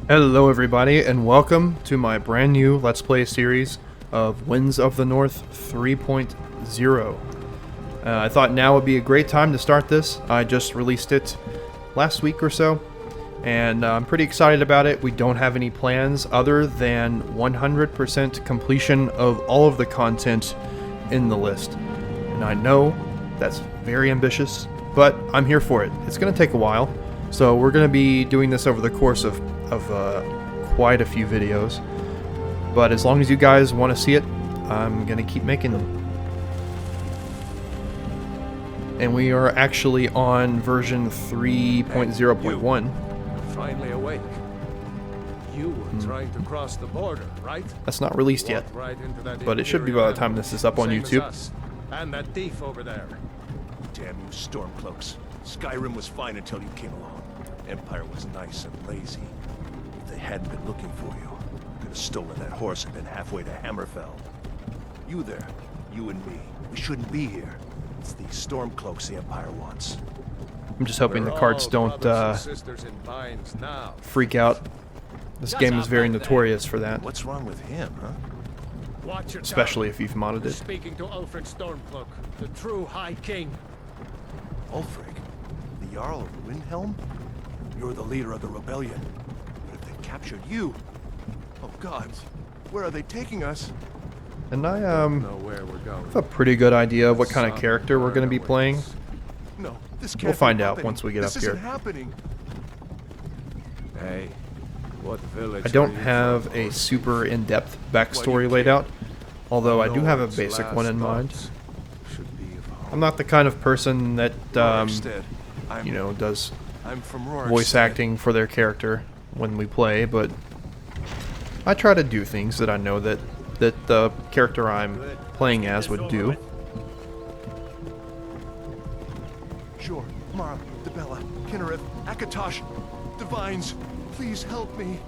Hello everybody, and welcome to my brand new Let's Play series of Winds of the North 3.0. I thought now would be a great time to start this. I just released it last week or so, and I'm pretty excited about it. We don't have any plans other than 100% completion of all of the content in the list. And I know that's very ambitious, but I'm here for it. It's going to take a while, so we're going to be doing this over the course of quite a few videos, but as long as you guys want to see it, I'm gonna keep making them. And we are actually on version 3.0.1. Finally awake. You were trying to cross the border, right? That's not released yet, Right into that but it should be by the time this is up on same as YouTube. us. And that thief over there. Damn you, Stormcloaks. Skyrim was fine until you came along. Empire was nice and lazy. If they hadn't been looking for you, could have stolen that horse and been halfway to Hammerfell. You there, you and me, we shouldn't be here. It's these Stormcloaks the Empire wants. I'm just hoping the We're carts all don't brothers and sisters in binds now. freak out. This game is very notorious for that, What's wrong with him, huh? Watch your especially tongue. if you've modded You're it. speaking to Ulfric Stormcloak, the true High King. Ulfric? The Jarl of Windhelm? You're the leader of the rebellion. But if they captured you... Oh gods, where are they taking us? And I Know where we're going. have a pretty good idea of what kind of character we're going to be playing. No, this can't We'll be find out happening. once we get this up here. Isn't happening. Hey, what village I don't are you have from, a Lord? super in-depth backstory Why you laid can't- out, although I do have a Lord's basic last one in mind. thoughts should be of home. I'm not the kind of person that, Rorikstead. you know, does I'm from Rorikstead. voice acting for their character when we play, but I try to do things that I know that the character I'm playing as would do. Sure, Mara, Debella, Kinnereth, Akatosh, Divines, please help me.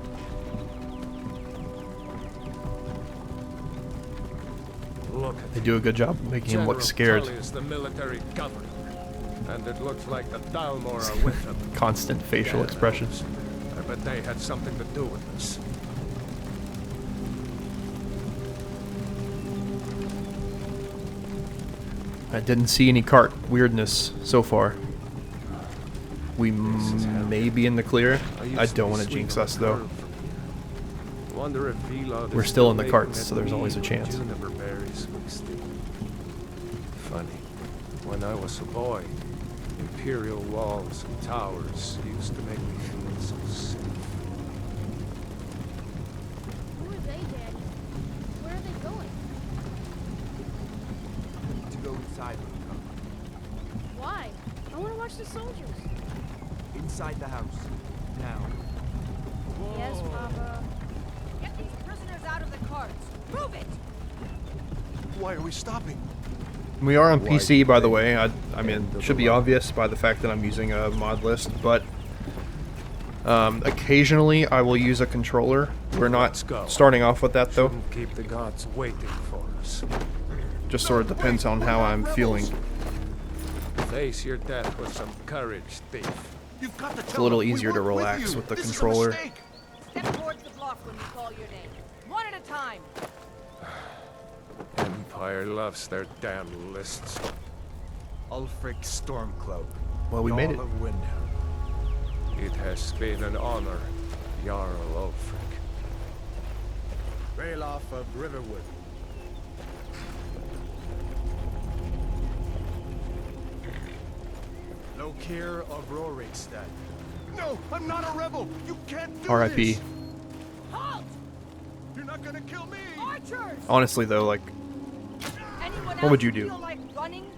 Look at They do a good job making him look scared. Tully is the military governor, and it looks like the Dalmor are with him. Constant facial Damn expressions. elves. I bet they had something to do with this. I didn't see any cart weirdness so far. We may be in the clear. I don't want to jinx us though. Wonder if Vila We're is still in the making carts, that so there's always a mead chance. juniper berries wasted. Funny, when I was a boy, imperial walls and towers used to make me feel so safe. Who are they, Daddy? Where are they going? We need to go inside when you come. Why? I want to watch the soldiers. Inside the house. Now. Yes, Papa. Get these prisoners out of the carts. Move it! Why are we stopping? We are on Why PC, by the play way. I mean, end of it should the be line. obvious by the fact that I'm using a mod list, but occasionally I will use a controller. We're Let's not go. starting off with that though. Shouldn't keep the gods waiting for us. Just sort of depends on how I'm feeling. Face your death with some courage, thief. You've got to It's a tell little them we easier to worked relax you. with the This is a controller. mistake. Step towards the block when we call your name. One at a time. Empire loves their damn lists. Ulfric Stormcloak. Well, we made it. Jarl of Windhelm. It has been an honor, Jarl Ulfric. Ralof of Riverwood. Lokir of Rorikstead. No, I'm not a rebel. You can't do R.I.P. this. Halt! You're not gonna kill me. Archers! Honestly though, like, Anyone What would else you do? feel like running?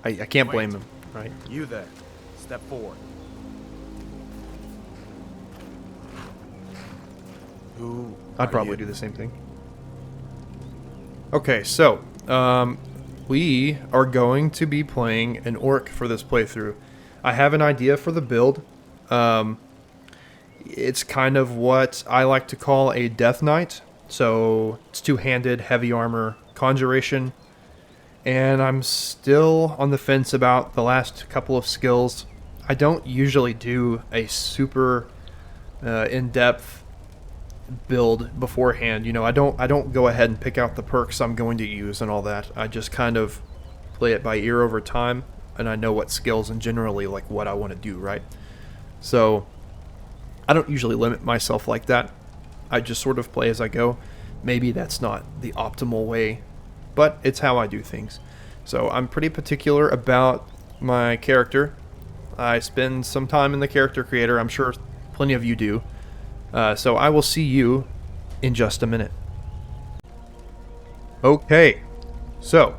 I can't blame him, right? You there. Step forward. Who I'd are probably you? do the same thing. Okay, so, we are going to be playing an orc for this playthrough. I have an idea for the build. It's kind of what I like to call a Death Knight. So, it's two-handed, heavy armor, conjuration. And I'm still on the fence about the last couple of skills. I don't usually do a super in-depth build beforehand. You know, I don't go ahead and pick out the perks I'm going to use and all that. I just kind of play it by ear over time, and I know what skills and generally like what I want to do, right? So I don't usually limit myself like that. I just sort of play as I go. Maybe that's not the optimal way, but it's how I do things. So I'm pretty particular about my character. I spend some time in the character creator. I'm sure plenty of you do. So I will see you in just a minute. Okay, so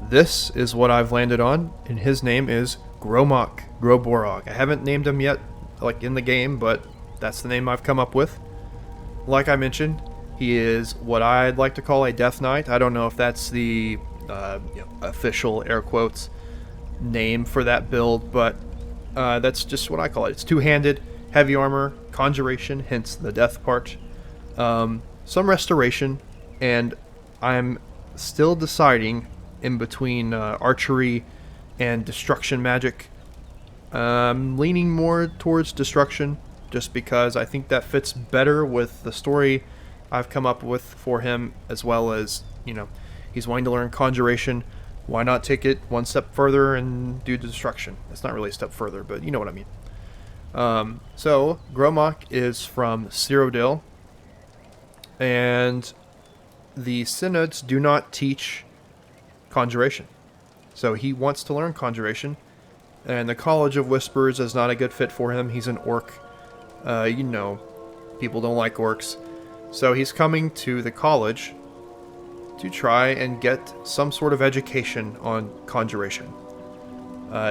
this is what I've landed on, and his name is Groborog. I haven't named him yet, like in the game, but that's the name I've come up with. Like I mentioned, he is what I'd like to call a Death Knight. I don't know if that's the official, air quotes, name for that build, but that's just what I call it. It's two-handed, heavy armor, conjuration, hence the death part, some restoration, and I'm still deciding in between archery and destruction magic. I'm leaning more towards destruction, just because I think that fits better with the story I've come up with for him, as well as, you know, he's wanting to learn conjuration. Why not take it one step further and do destruction? It's not really a step further, but you know what I mean. So, Gromok is from Cyrodiil, and the synods do not teach conjuration. So he wants to learn conjuration, and the College of Whispers is not a good fit for him. He's an orc. You know, people don't like orcs. So he's coming to the college to try and get some sort of education on conjuration.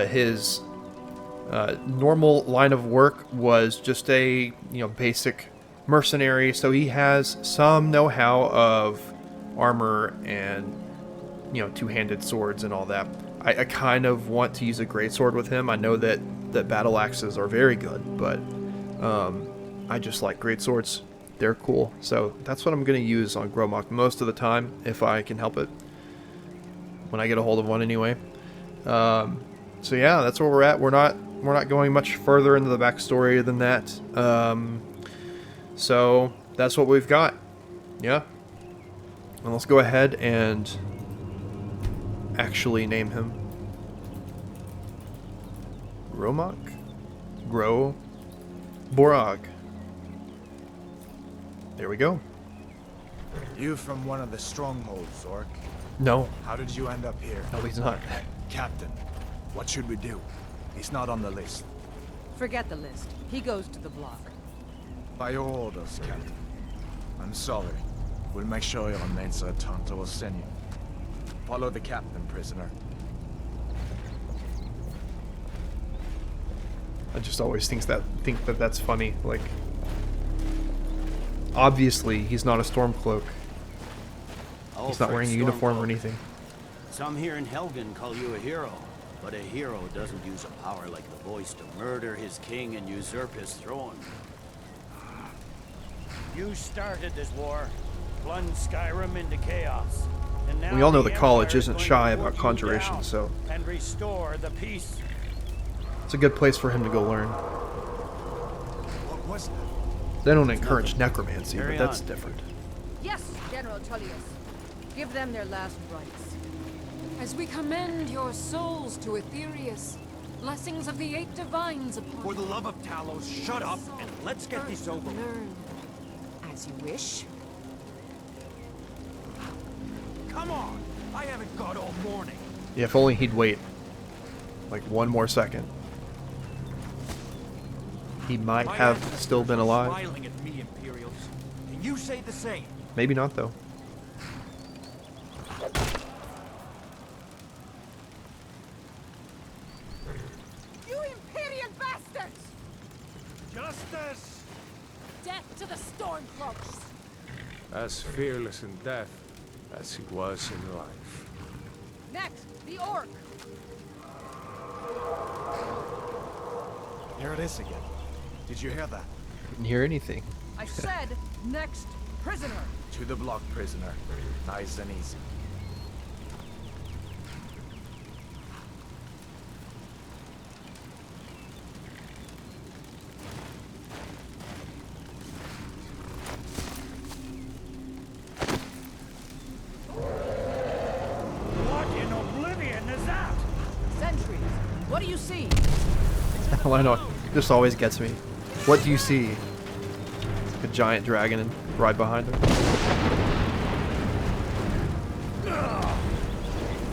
His normal line of work was just a basic mercenary, so he has some know-how of armor and two-handed swords and all that. I kind of want to use a greatsword with him. I know that battle axes are very good, but I just like greatswords. They're cool. So that's what I'm going to use on Gromok most of the time, if I can help it. When I get a hold of one, anyway. So yeah, that's where we're at. We're not going much further into the backstory than that. So that's what we've got. Yeah. And let's go ahead and actually name him. Gromok? Groborog. There we go. You from one of the strongholds, Orc? No. How did you end up here? No, he's not. Captain, what should we do? He's not on the list. Forget the list. He goes to the block. By your orders, Captain. I'm sorry. We'll make sure your mates are Tonto will send you. Follow the captain, prisoner. I just always think that that's funny. Like, obviously, he's not a Stormcloak. He's not wearing a uniform or anything. Some here in Helgen call you a hero, but a hero doesn't use a power like the voice to murder his king and usurp his throne. You started this war, plunged Skyrim into chaos, and now We all know the the college Empire is isn't going shy to about put you conjuration, down so and restore the peace. it's a good place for him to go learn. What was that? They don't encourage necromancy, but Carry that's on. different. Yes, General Tullius. Give them their last rites. As we commend your souls to Aetherius, blessings of the 8 divines upon For the love of Talos, shut up and let's get this over with. Learn as you wish. Come on! I haven't got all morning. Yeah, if only he'd wait like one more second. He might My have ancestors still been are alive. Smiling at me, Imperials. Can you say the same? Maybe not, though. You Imperial bastards! Justice! Death to the Stormcloaks! As fearless in death as he was in life. Next, the orc. Here it is again. Did you hear that? Didn't hear anything. I said next prisoner. To the block, prisoner. Nice and easy. I know, it just always gets me. What do you see? A giant dragon right behind him.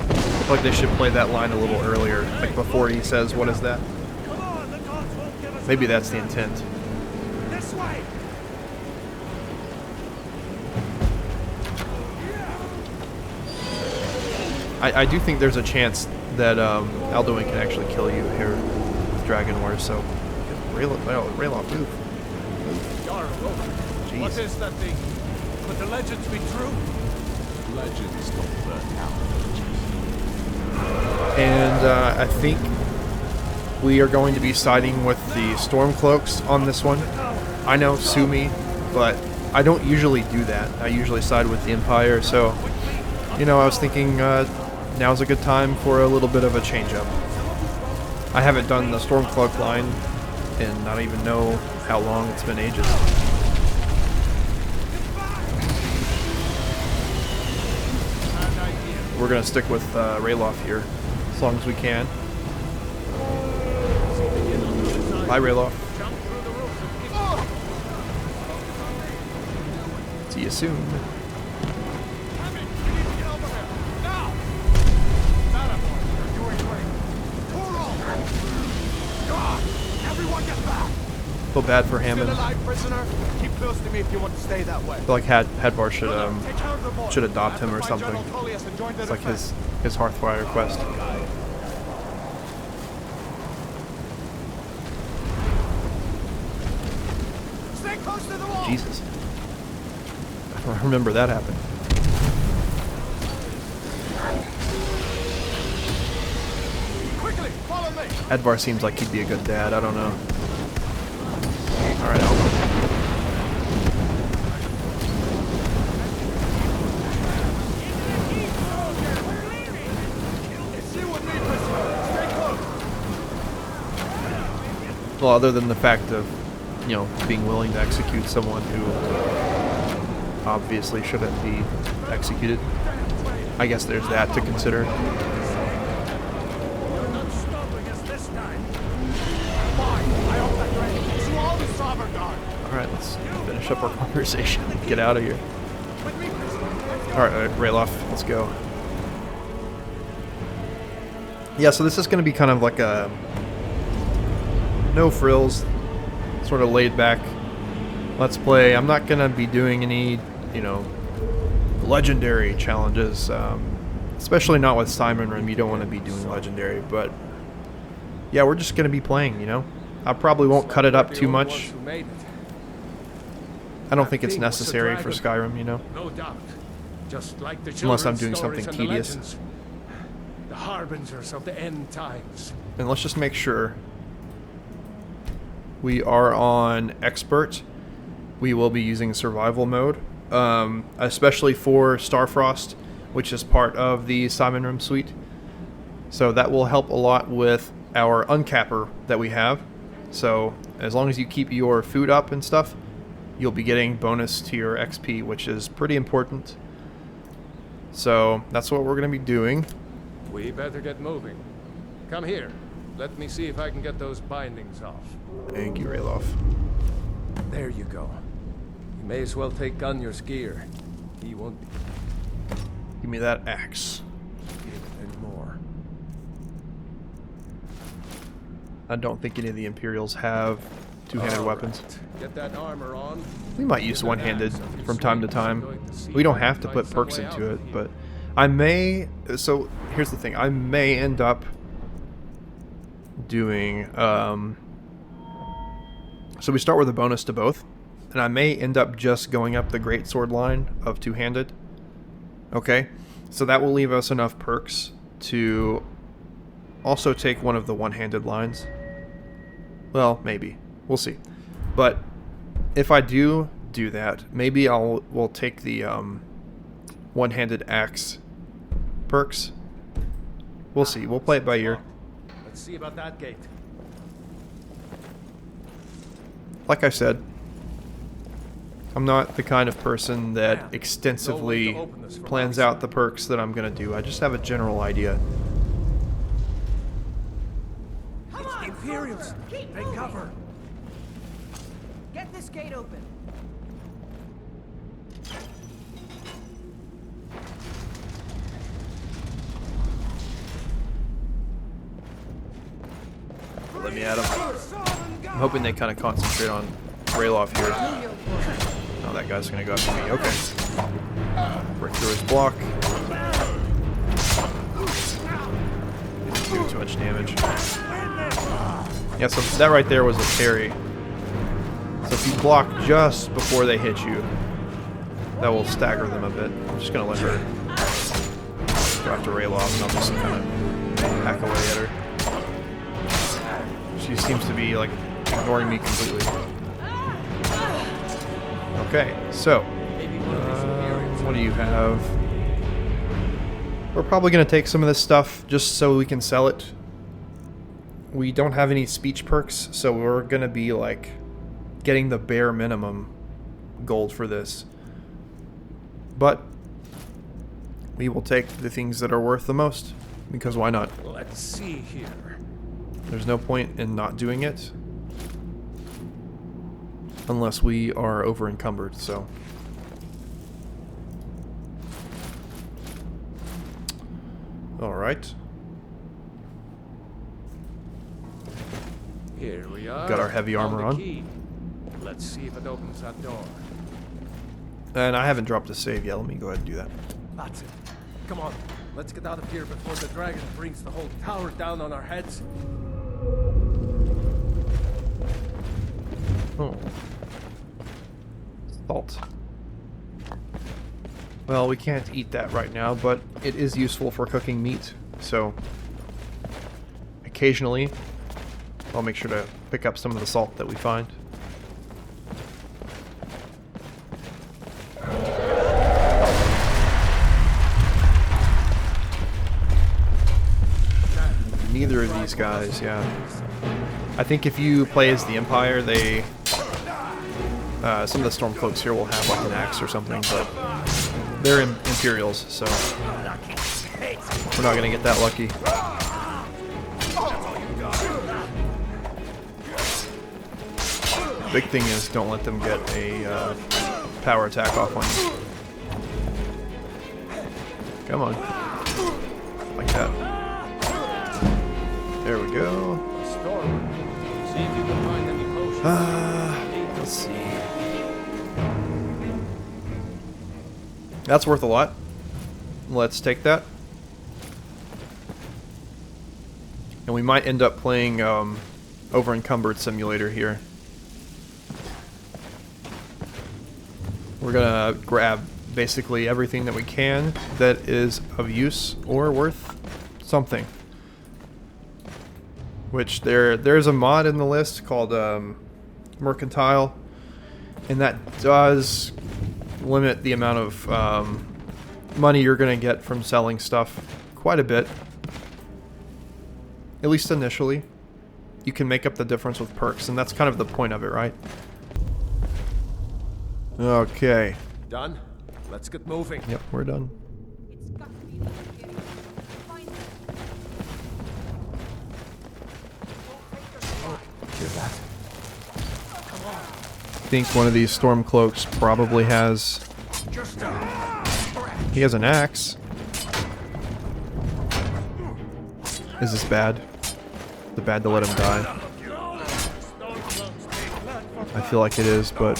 I feel like they should play that line a little earlier, like before he says, "What is that?" Maybe that's the intent. This way. I do think there's a chance that Alduin can actually kill you here with Dragon Wars, so Rayloff, move. Jeez. What is that thing? Could the legends be true? Legends don't burn out. And I think we are going to be siding with the Stormcloaks on this one. I know, sue me, but I don't usually do that. I usually side with the Empire, so, you know, I was thinking now's a good time for a little bit of a change-up. I haven't done the Stormcloak line and I don't even know how long. It's been ages. We're going to stick with Rayloff here as long as we can. Bye, Rayloff. See you soon. Feel bad for Hammond. Keep close to me if you want to stay that way. I feel like Hadvar should adopt him or something. It's like his Hearthfire quest. Stay close to the wall. Jesus. I don't remember that happened. Quickly, follow me. Hadvar seems like he'd be a good dad. I don't know. Alright, Alvin. Well, other than the fact of, you know, being willing to execute someone who obviously shouldn't be executed. I guess there's that to consider. You're not stopping us this time. Fine, I hope that ready. Swallow the sovereign guard. Alright, let's finish up our conversation. Get out of here. Alright, Rayloff, let's go. Yeah, so this is going to be kind of like a no frills, sort of laid back let's play. I'm not going to be doing any, you know, legendary challenges, especially not with Skyrim. You don't want to be doing legendary, but yeah, we're just going to be playing, you know. I probably won't cut it up too much. I don't think it's necessary for Skyrim, you know. No doubt. Just like the Unless I'm children's doing something stories and the tedious. legends. The harbingers of the end times. And let's just make sure we are on expert. We will be using survival mode, especially for Starfrost, which is part of the Skyrim suite. So that will help a lot with our uncapper that we have. So as long as you keep your food up and stuff, you'll be getting bonus to your XP, which is pretty important. So that's what we're going to be doing. We better get moving. Come here. Let me see if I can get those bindings off. Thank you, Rayloff. There you go. You may as well take Gunjar's gear. He won't Give me that axe. give it anymore. I don't think any of the Imperials have two-handed weapons. Get that armor on. We might use one-handed from time to time. We don't have to put perks into it, but I may... So, here's the thing. I may end up doing... So we start with a bonus to both, and I may end up just going up the greatsword line of two-handed. Okay? So that will leave us enough perks to also take one of the one-handed lines. Well, maybe. We'll see. But if I do that, maybe we'll take the one-handed axe perks. We'll see. We'll play it by ear. Let's see about that gate. Like I said, I'm not the kind of person that extensively plans out the perks that I'm going to do. I just have a general idea. Come on, Imperials! Take cover! Get this gate open. Let me at him. I'm hoping they kind of concentrate on Rayloff here. Oh, that guy's gonna go after me. Okay. Break through his block. Didn't do too much damage. Yeah, so that right there was a parry. So if you block just before they hit you, that will stagger them a bit. I'm just gonna let her go after Rayloff, and I'll just kind of hack away at her. She seems to be like ignoring me completely. Okay, so what do you have? We're probably gonna take some of this stuff just so we can sell it. We don't have any speech perks, so we're gonna be like getting the bare minimum gold for this. But we will take the things that are worth the most, because why not? Let's see here. There's no point in not doing it unless we are over encumbered, so. Alright. Here we are. Got our heavy armor Found the on. key. Let's see if it opens that door. And I haven't dropped a save yet. Let me go ahead and do that. That's it. Come on, let's get out of here before the dragon brings the whole tower down on our heads. Oh. Salt. Well, we can't eat that right now, but it is useful for cooking meat, so occasionally I'll make sure to pick up some of the salt that we find. Neither of these guys, yeah. I think if you play as the Empire, they... some of the Stormcloaks here will have like an axe or something, but they're Imperials, so we're not gonna get that lucky. The big thing is don't let them get a power attack off on you. Come on. Like that. There we go. See if you can find any potions. Let's see. That's worth a lot. Let's take that. And we might end up playing Over Encumbered Simulator here. We're gonna grab basically everything that we can that is of use or worth something. Which there's a mod in the list called Mercantile, and that does limit the amount of money you're going to get from selling stuff quite a bit. At least initially. You can make up the difference with perks, and that's kind of the point of it, right? Okay. Done? Let's get moving. Yep, we're done. It's got to be the beginning. Find it. I think one of these Stormcloaks probably has... He has an axe. Is this bad? Is it bad to let him die? I feel like it is, but...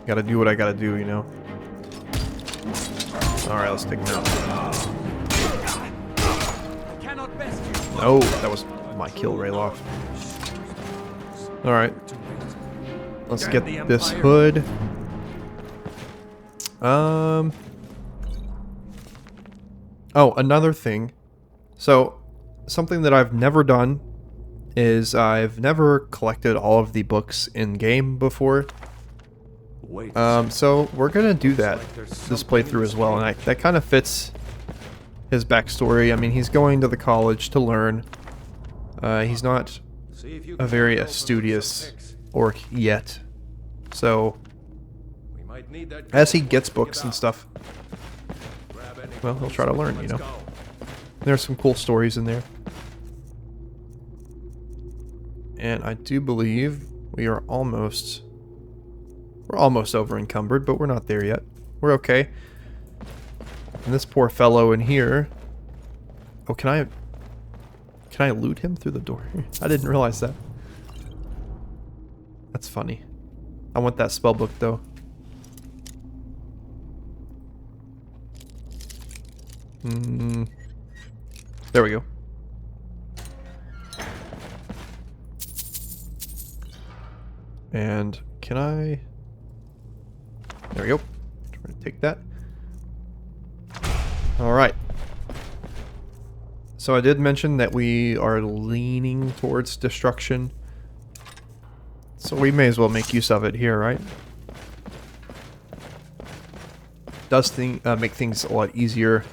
Gotta do what I gotta do, you know? Alright, let's take him out. No, that was my kill, Rayloff. Alright. Let's get this hood. Oh, another thing. So, something that I've never done is I've never collected all of the books in game before. So we're gonna do that this playthrough as well, and that kind of fits his backstory. I mean, he's going to the college to learn. He's not a very studious orc yet, so as he gets books and stuff, well, he'll try to learn, you know. There's some cool stories in there. And I do believe we are almost... We're almost over encumbered, but we're not there yet. We're okay. And this poor fellow in here... Oh, can I loot him through the door? I didn't realize that. That's funny. I want that spell book, though. There we go. And can I... There we go. Try to take that. Alright. So I did mention that we are leaning towards destruction. So we may as well make use of it here, right? Does make things a lot easier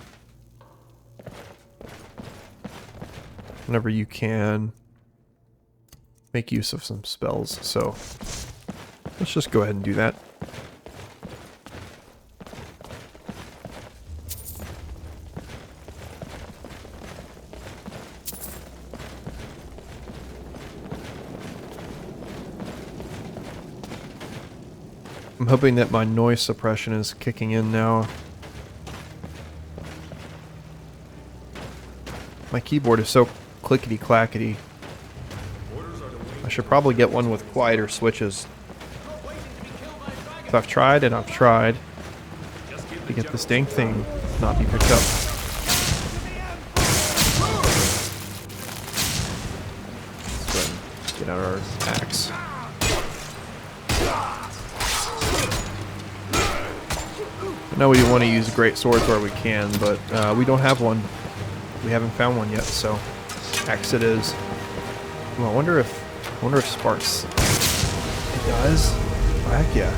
whenever you can make use of some spells. So let's just go ahead and do that. I'm hoping that my noise suppression is kicking in now. My keyboard is so clickety-clackety. I should probably get one with quieter switches. So I've tried and I've tried to get this dang thing not be picked up. Let's go ahead and get out our axe. I know we want to use great swords where we can, but we don't have one. We haven't found one yet, so axe it is. Well, I wonder if sparks. It does. Oh, heck yeah.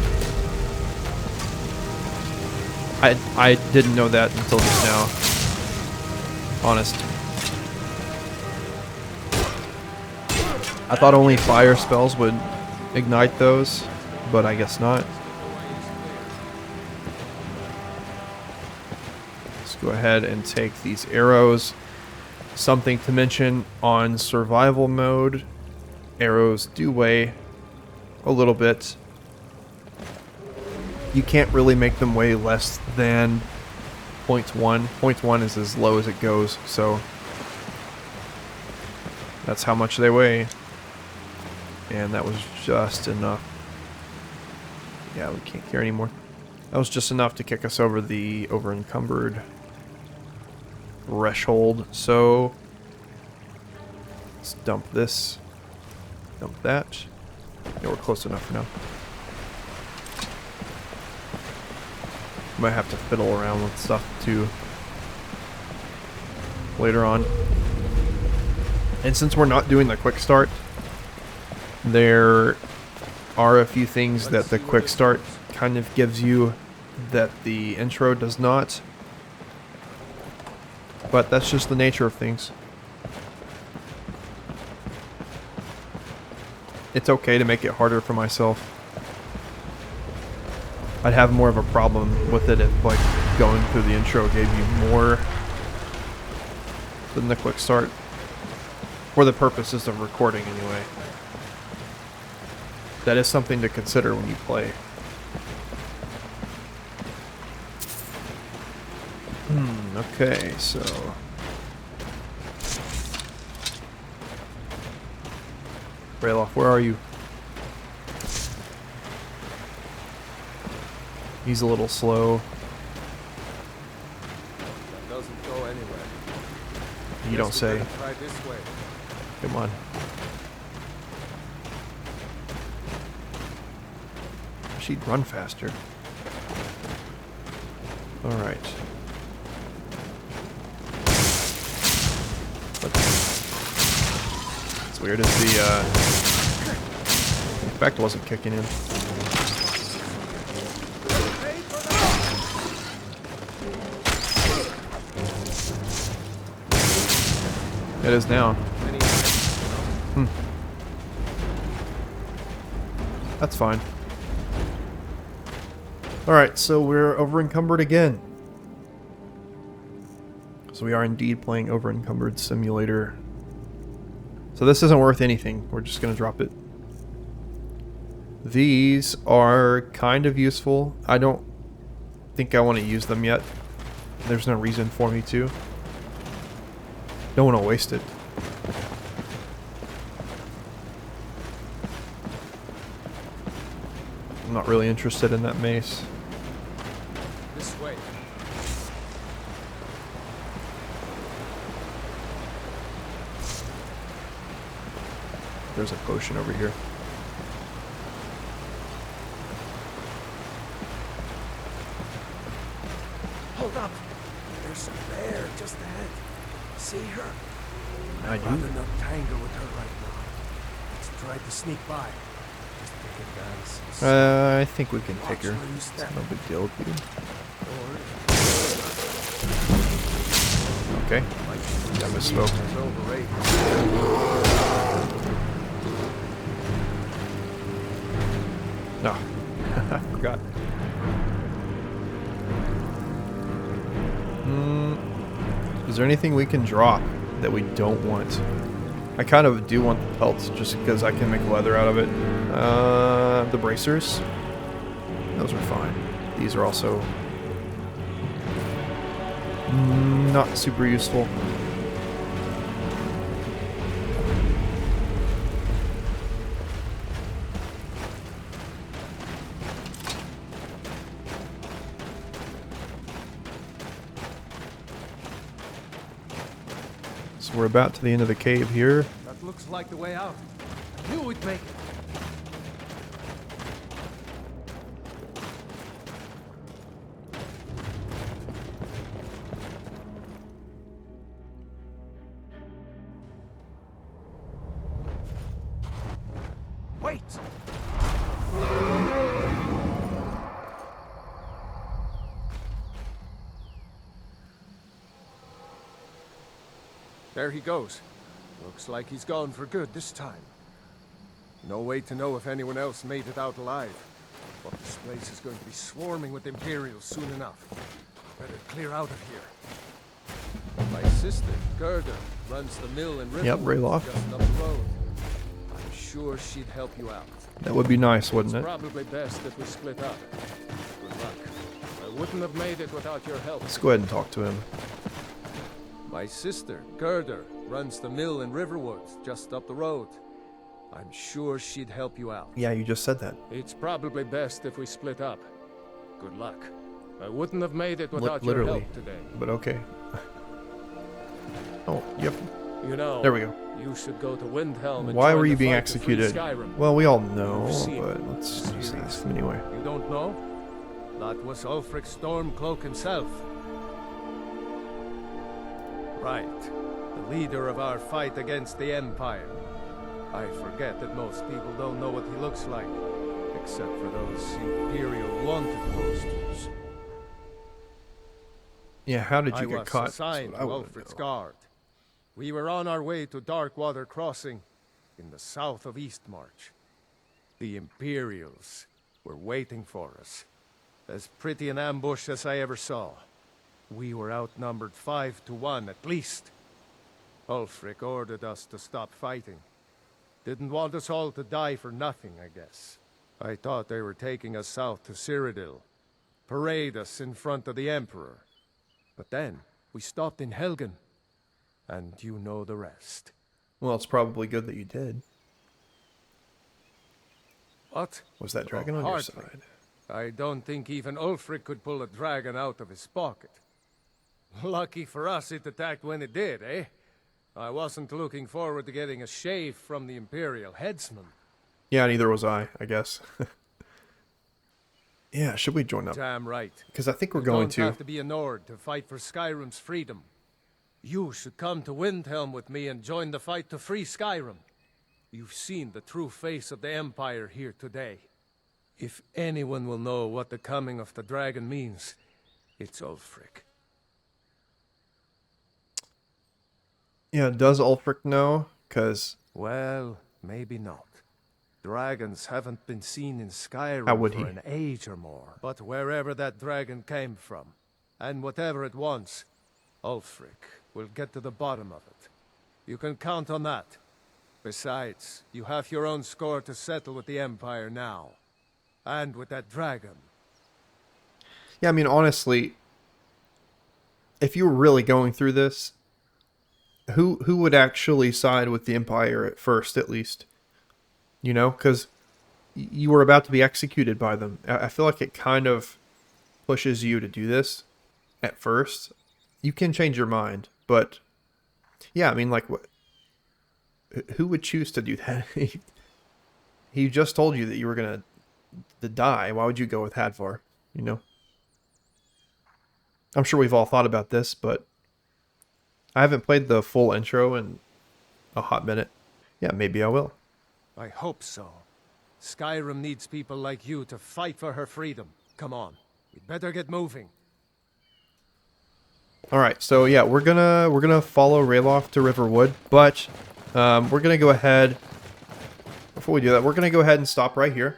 I didn't know that until just now. Honest. I thought only fire spells would ignite those, but I guess not. Go ahead and take these arrows. Something to mention on survival mode, arrows do weigh a little bit. You can't really make them weigh less than 0.1. 0.1 is as low as it goes, so that's how much they weigh. And that was just enough. Yeah, we can't carry anymore. That was just enough to kick us over the over-encumbered threshold. So let's dump this, dump that. Yeah, we're close enough now. Might have to fiddle around with stuff too later on. And since we're not doing the quick start, there are a few things that the quick start kind of gives you that the intro does not. But that's just the nature of things. It's okay to make it harder for myself. I'd have more of a problem with it if, like, going through the intro gave you more than the quick start. For the purposes of recording, anyway. That is something to consider when you play. Okay, so... Rayloff, where are you? He's a little slow. That doesn't go anywhere. You don't say. Try this way. Come on. She'd run faster. Alright. What's weird is the effect wasn't kicking in. It is now. That's fine. Alright, so we're over encumbered again. So we are indeed playing over encumbered simulator. So this isn't worth anything. We're just gonna drop it. These are kind of useful. I don't think I want to use them yet. There's no reason for me to. Don't want to waste it. I'm not really interested in that mace. This way. There's a potion over here. Hold up! There's a bear just ahead. See her? I do. Rather not tangle with her right now. Let's try to sneak by. Just take it, guys. I think we can take her. Watch where you It's step. no big deal, dude. Or Okay. Got my smoke. It's overrated. No. I forgot. Is there anything we can drop that we don't want? I kind of do want the pelts just because I can make leather out of it. The bracers. Those are fine. These are also not super useful. So we're about to the end of the cave here. That looks like the way out. I knew we'd make it. wait! There he goes. Looks like he's gone for good this time. No way to know if anyone else made it out alive. But this place is going to be swarming with Imperials soon enough. Better clear out of here. My sister, Gerda, runs the mill in Riverwood, Yep, Rayloff. just up the road. I'm sure she'd help you out. That would be nice, wouldn't It's it? probably best if we split up. Good luck. I wouldn't have made it without your help. Let's go ahead and talk to him. My sister, Gerda, runs the mill in Riverwood, just up the road. I'm sure she'd help you out. Yeah, you just said that. It's probably best if we split up. Good luck. I wouldn't have made it without your Literally. help today. But okay. Oh, yep. You know, There we go. you should go to Windhelm and Why join were you the being fight to free executed? Skyrim. Well, we all know, You've seen but it. let's just Seriously. ask him anyway. You don't know? That was Ulfric Stormcloak himself. Right. The leader of our fight against the Empire. I forget that most people don't know what he looks like, except for those Imperial wanted posters. Yeah, how did you I get was caught? assigned That's to what I wanna Ulfric's know. guard. We were on our way to Darkwater Crossing in the south of Eastmarch. The Imperials were waiting for us. As pretty an ambush as I ever saw. We were outnumbered 5 to 1 at least. Ulfric ordered us to stop fighting. Didn't want us all to die for nothing, I guess. I thought they were taking us south to Cyrodiil. Parade us in front of the Emperor. But then, we stopped in Helgen. And you know the rest. Well, it's probably good that you did. What? Was that dragon on your hardly. side? I don't think even Ulfric could pull a dragon out of his pocket. Lucky for us it attacked when it did, eh? I wasn't looking forward to getting a shave from the Imperial headsman. Yeah, neither was I guess. Yeah, should we join up? Damn right. Because I think we're You going don't to. have to be a Nord to fight for Skyrim's freedom. You should come to Windhelm with me and join the fight to free Skyrim. You've seen the true face of the Empire here today. If anyone will know what the coming of the dragon means, it's Ulfric. Yeah, does Ulfric know? Because Well, maybe not. Dragons haven't been seen in Skyrim How would for he? an age or more. But wherever that dragon came from, and whatever it wants, Ulfric will get to the bottom of it. You can count on that. Besides, you have your own score to settle with the Empire now. And with that dragon. Yeah, I mean, honestly, if you were really going through this, who would actually side with the Empire at first, at least? You know, because you were about to be executed by them. I feel like it kind of pushes you to do this at first. You can change your mind, but yeah, I mean, like, what? Who would choose to do that? He just told you that you were gonna die. Why would you go with Hadvar? You know? I'm sure we've all thought about this, but I haven't played the full intro in a hot minute. Yeah, maybe I will. I hope so. Skyrim needs people like you to fight for her freedom. Come on, we'd better get moving. All right, so yeah, we're gonna follow Ralof to Riverwood, but we're gonna go ahead. Before we do that, we're gonna go ahead and stop right here.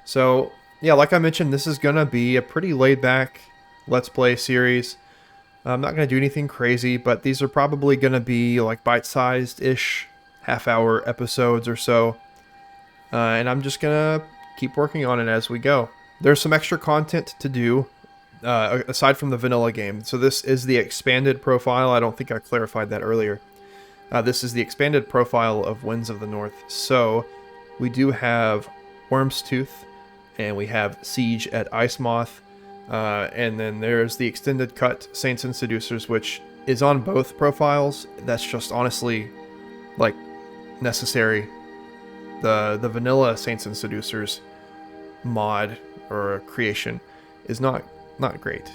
So yeah, like I mentioned, this is gonna be a pretty laid-back Let's Play series. I'm not gonna do anything crazy, but these are probably gonna be like bite-sized-ish, half-hour episodes or so, and I'm just gonna keep working on it as we go. There's some extra content to do. Aside from the vanilla game. So this is the expanded profile. I don't think I clarified that earlier. This is the expanded profile of Winds of the North. So we do have Worm's Tooth, and we have Siege at Icemoth, and then there's the extended cut Saints and Seducers, which is on both profiles. That's just honestly, like, necessary. The vanilla Saints and Seducers mod or creation is not great.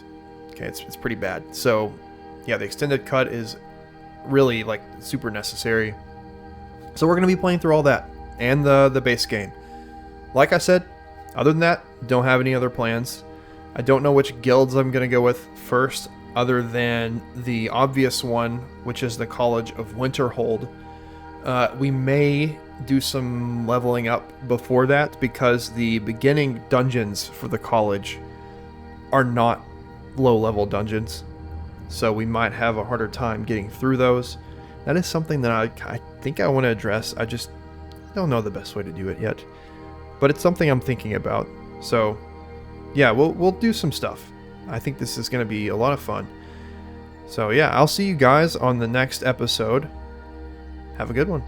Okay, it's pretty bad. So yeah, the extended cut is really like super necessary. So we're gonna be playing through all that and the base game. Like I said, other than that, don't have any other plans. I don't know which guilds I'm gonna go with first, other than the obvious one, which is the College of Winterhold. We may do some leveling up before that, because the beginning dungeons for the college are not low-level dungeons, so we might have a harder time getting through those. That is something that I think I want to address. I just don't know the best way to do it yet, but it's something I'm thinking about. So yeah, we'll do some stuff. I think this is going to be a lot of fun. So yeah, I'll see you guys on the next episode. Have a good one.